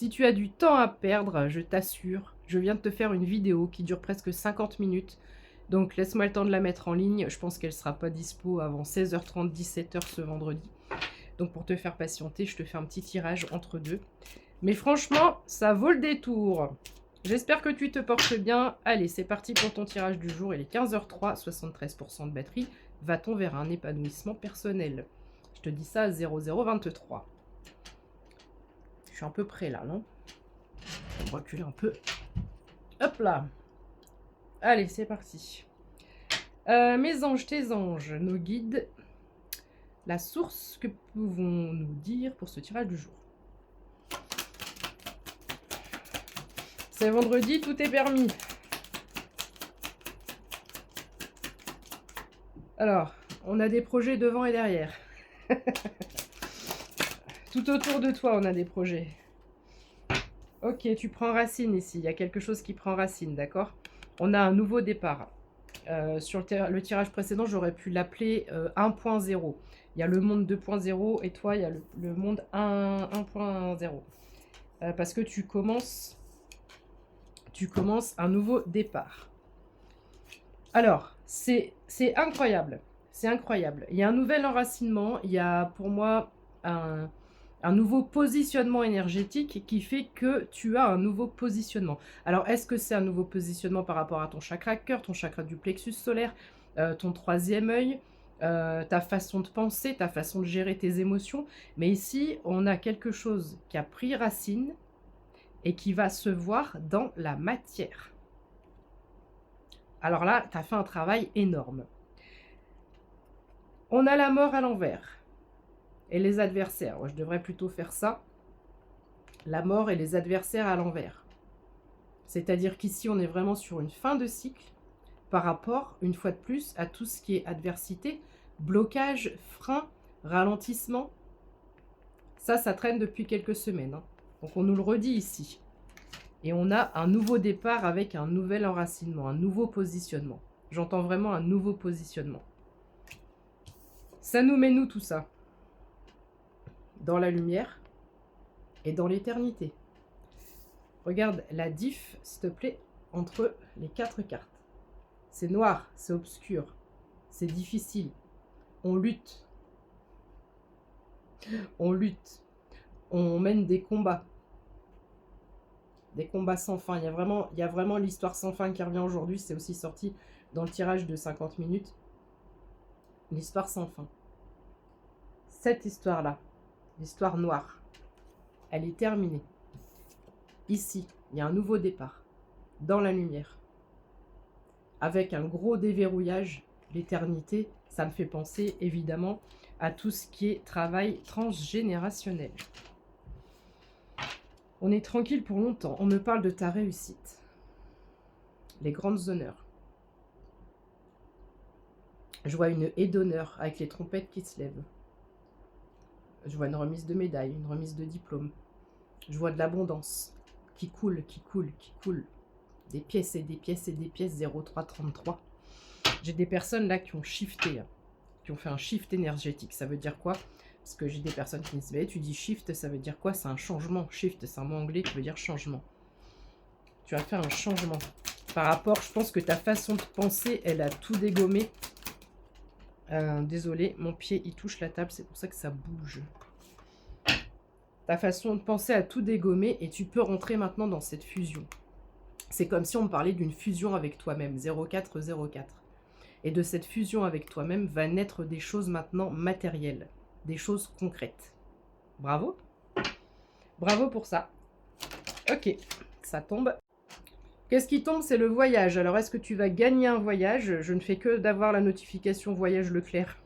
Si tu as du temps à perdre, je t'assure, je viens de te faire une vidéo qui dure presque 50 minutes. Donc laisse-moi le temps de la mettre en ligne. Je pense qu'elle ne sera pas dispo avant 16h30, 17h ce vendredi. Donc pour te faire patienter, je te fais un petit tirage entre deux. Mais franchement, ça vaut le détour. J'espère que tu te portes bien. Allez, c'est parti pour ton tirage du jour. Il est 15h03, 73% de batterie. Va-t-on vers un épanouissement personnel? Je te dis ça à 0023. Je suis un peu près là, non? On va reculer un peu. Hop là. Allez, c'est parti. Mes anges, tes anges, nos guides, la source, que pouvons-nous dire pour ce tirage du jour? C'est vendredi, tout est permis. Alors, on a des projets devant et derrière. Tout autour de toi, on a des projets. Ok, tu prends racine ici. Il y a quelque chose qui prend racine, d'accord? On a un nouveau départ. Sur le tirage précédent, j'aurais pu l'appeler 1.0. Il y a le monde 2.0 et toi, il y a le monde 1.0. Parce que tu commences un nouveau départ. Alors, c'est incroyable. C'est incroyable. Il y a un nouvel enracinement. Il y a pour moi un nouveau positionnement énergétique qui fait que tu as un nouveau positionnement. Alors, est-ce que c'est un nouveau positionnement par rapport à ton chakra cœur, ton chakra du plexus solaire, ton troisième œil, ta façon de penser, ta façon de gérer tes émotions? Mais ici, on a quelque chose qui a pris racine et qui va se voir dans la matière. Alors là, tu as fait un travail énorme. On a la mort à l'envers et les adversaires. Moi, je devrais plutôt faire ça. La mort et les adversaires à l'envers. C'est-à-dire qu'ici, on est vraiment sur une fin de cycle par rapport, une fois de plus, à tout ce qui est adversité, blocage, frein, ralentissement. Ça traîne depuis quelques semaines, hein. Donc, on nous le redit ici. Et on a un nouveau départ avec un nouvel enracinement, un nouveau positionnement. J'entends vraiment un nouveau positionnement. Ça nous met, nous, tout ça, dans la lumière et dans l'éternité. Regarde la diff, s'il te plaît, entre les 4 cartes. C'est noir, c'est obscur, c'est difficile. On lutte. On lutte. On mène des combats. Des combats sans fin. Il y a vraiment l'histoire sans fin qui revient aujourd'hui. C'est aussi sorti dans le tirage de 50 minutes. L'histoire sans fin. Cette histoire-là, l'histoire noire, elle est terminée. Ici, il y a un nouveau départ, dans la lumière. Avec un gros déverrouillage, l'éternité, ça me fait penser évidemment à tout ce qui est travail transgénérationnel. On est tranquille pour longtemps. On me parle de ta réussite. Les grandes honneurs. Je vois une haie d'honneur avec les trompettes qui se lèvent. Je vois une remise de médaille, une remise de diplôme. Je vois de l'abondance qui coule, qui coule, qui coule. Des pièces et des pièces et des pièces 0333. J'ai des personnes là qui ont shifté, hein, qui ont fait un shift énergétique. Ça veut dire quoi? Parce que j'ai des personnes qui me disent, tu dis shift, ça veut dire quoi? C'est un changement. Shift, c'est un mot anglais qui veut dire changement. Tu as fait un changement. Par rapport, je pense que ta façon de penser, elle a tout dégommé. Désolée, mon pied, il touche la table, c'est pour ça que ça bouge. Ta façon de penser a tout dégommé et tu peux rentrer maintenant dans cette fusion. C'est comme si on me parlait d'une fusion avec toi-même, 0404. Et de cette fusion avec toi-même va naître des choses maintenant matérielles, des choses concrètes. Bravo. Bravo pour ça. Ok, ça tombe. Qu'est-ce qui tombe? C'est le voyage. Alors, est-ce que tu vas gagner un voyage? Je ne fais que d'avoir la notification voyage Leclerc.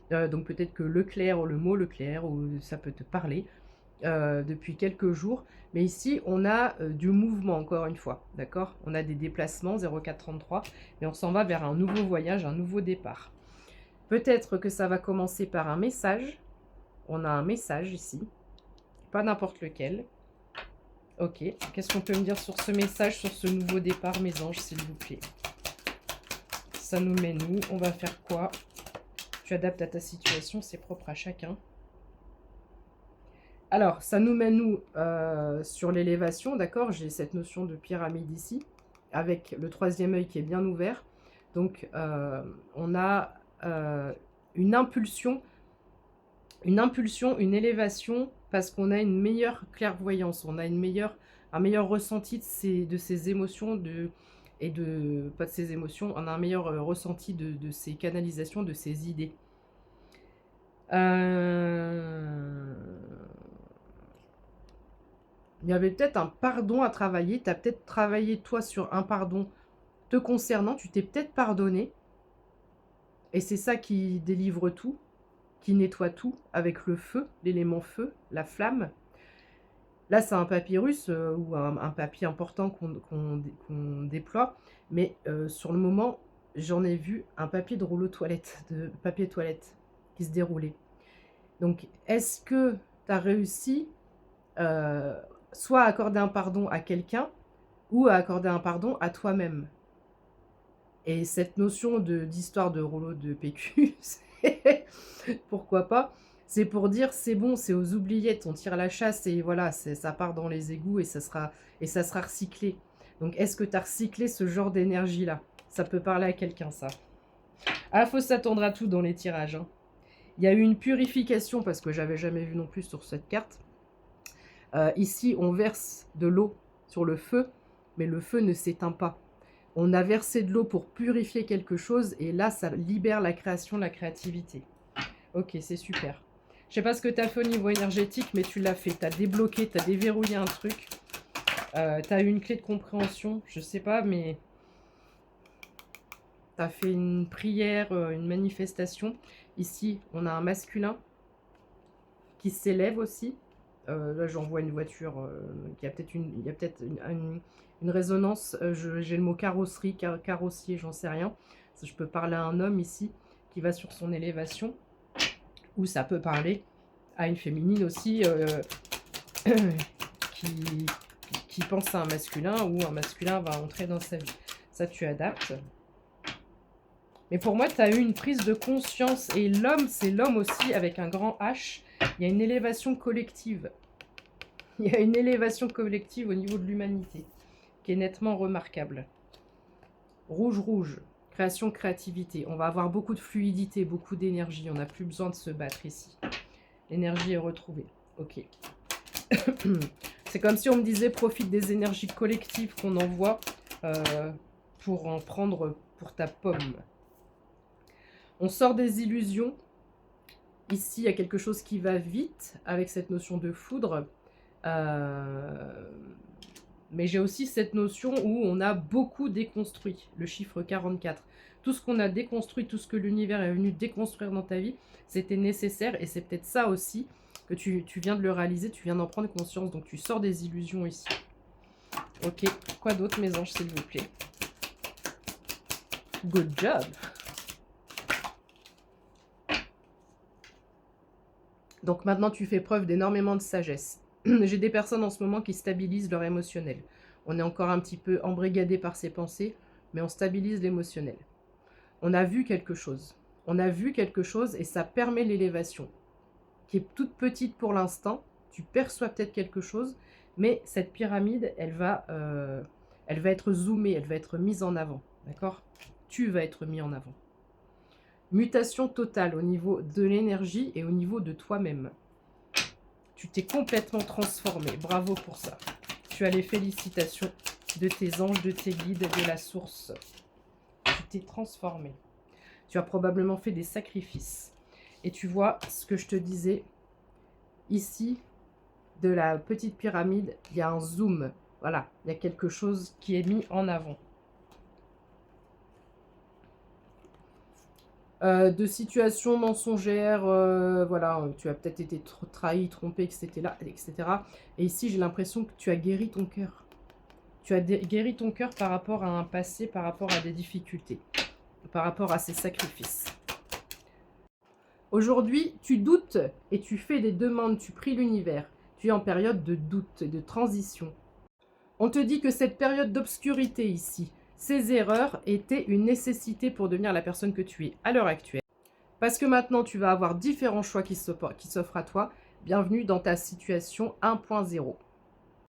Donc, peut-être que Leclerc, ou le mot Leclerc, ou ça peut te parler depuis quelques jours. Mais ici, on a du mouvement, encore une fois. D'accord? On a des déplacements, 0433. Mais on s'en va vers un nouveau voyage, un nouveau départ. Peut-être que ça va commencer par un message. On a un message ici. Pas n'importe lequel. Ok, qu'est-ce qu'on peut me dire sur ce message, sur ce nouveau départ, mes anges, s'il vous plaît? Ça nous met nous, on va faire quoi? Tu adaptes à ta situation, c'est propre à chacun. Alors, ça nous mène, nous, sur l'élévation, d'accord? J'ai cette notion de pyramide ici, avec le troisième œil qui est bien ouvert. Donc, on a une impulsion, une élévation, parce qu'on a une meilleure clairvoyance, on a un meilleur ressenti de ses émotions, pas de ses émotions, on a un meilleur ressenti de ses canalisations, de ses idées. Il y avait peut-être un pardon à travailler. Tu as peut-être travaillé, toi, sur un pardon te concernant. Tu t'es peut-être pardonné. Et c'est ça qui délivre tout, qui nettoie tout avec le feu, l'élément feu, la flamme. Là, c'est un papyrus ou un papier important qu'on déploie. Mais sur le moment, j'en ai vu un papier de rouleau toilette, de papier toilette qui se déroulait. Donc, est-ce que tu as réussi soit à accorder un pardon à quelqu'un ou à accorder un pardon à toi-même? Et cette notion d'histoire de rouleau de PQ, pourquoi pas? C'est pour dire c'est bon, c'est aux oubliettes, on tire la chasse et voilà, ça part dans les égouts et ça sera recyclé. Donc est-ce que tu as recyclé ce genre d'énergie-là? Ça peut parler à quelqu'un, ça. Ah, faut s'attendre à tout dans les tirages, hein. Il y a eu une purification, parce que j'avais jamais vu non plus sur cette carte. Ici, on verse de l'eau sur le feu, mais le feu ne s'éteint pas. On a versé de l'eau pour purifier quelque chose, et là, ça libère la création, la créativité. Ok, c'est super. Je sais pas ce que tu as fait au niveau énergétique, mais tu l'as fait. Tu as débloqué, tu as déverrouillé un truc. Tu as eu une clé de compréhension, je sais pas, mais tu as fait une prière, une manifestation. Ici, on a un masculin qui s'élève aussi. Là, j'en vois une voiture qui a peut-être une résonance. J'ai le mot carrosserie, carrossier, j'en sais rien. Je peux parler à un homme ici qui va sur son élévation. Ou ça peut parler à une féminine aussi qui pense à un masculin, ou un masculin va entrer dans sa vie. Ça, tu adaptes. Mais pour moi, tu as eu une prise de conscience. Et l'homme, c'est l'homme aussi avec un grand H. Il y a une élévation collective. Il y a une élévation collective au niveau de l'humanité qui est nettement remarquable. Rouge, rouge. Création, créativité. On va avoir beaucoup de fluidité, beaucoup d'énergie. On n'a plus besoin de se battre ici. L'énergie est retrouvée. Ok. C'est comme si on me disait profite des énergies collectives qu'on envoie pour en prendre pour ta pomme. On sort des illusions. Ici, il y a quelque chose qui va vite avec cette notion de foudre. Mais j'ai aussi cette notion où on a beaucoup déconstruit, le chiffre 44. Tout ce qu'on a déconstruit, tout ce que l'univers est venu déconstruire dans ta vie, c'était nécessaire. Et c'est peut-être ça aussi que tu viens de le réaliser, tu viens d'en prendre conscience. Donc tu sors des illusions ici. Ok, quoi d'autre mes anges, s'il vous plaît? Good job. Donc maintenant, tu fais preuve d'énormément de sagesse. J'ai des personnes en ce moment qui stabilisent leur émotionnel. On est encore un petit peu embrigadé par ses pensées, mais on stabilise l'émotionnel. On a vu quelque chose. On a vu quelque chose et ça permet l'élévation, qui est toute petite pour l'instant. Tu perçois peut-être quelque chose, mais cette pyramide, elle va être zoomée, elle va être mise en avant. D'accord? Tu vas être mis en avant. Mutation totale au niveau de l'énergie et au niveau de toi-même. Tu t'es complètement transformé. Bravo pour ça. Tu as les félicitations de tes anges, de tes guides, de la source. Tu t'es transformé. Tu as probablement fait des sacrifices. Et tu vois ce que je te disais. Ici, de la petite pyramide, il y a un zoom. Voilà, il y a quelque chose qui est mis en avant. De situations mensongères, voilà, tu as peut-être été trahi, trompé, etc. Et ici, j'ai l'impression que tu as guéri ton cœur. Tu as guéri ton cœur par rapport à un passé, par rapport à des difficultés, par rapport à ces sacrifices. Aujourd'hui, tu doutes et tu fais des demandes, tu pries l'univers. Tu es en période de doute, de transition. On te dit que cette période d'obscurité ici, ces erreurs étaient une nécessité pour devenir la personne que tu es à l'heure actuelle. Parce que maintenant, tu vas avoir différents choix qui s'offrent à toi, Bienvenue dans ta situation 1.0.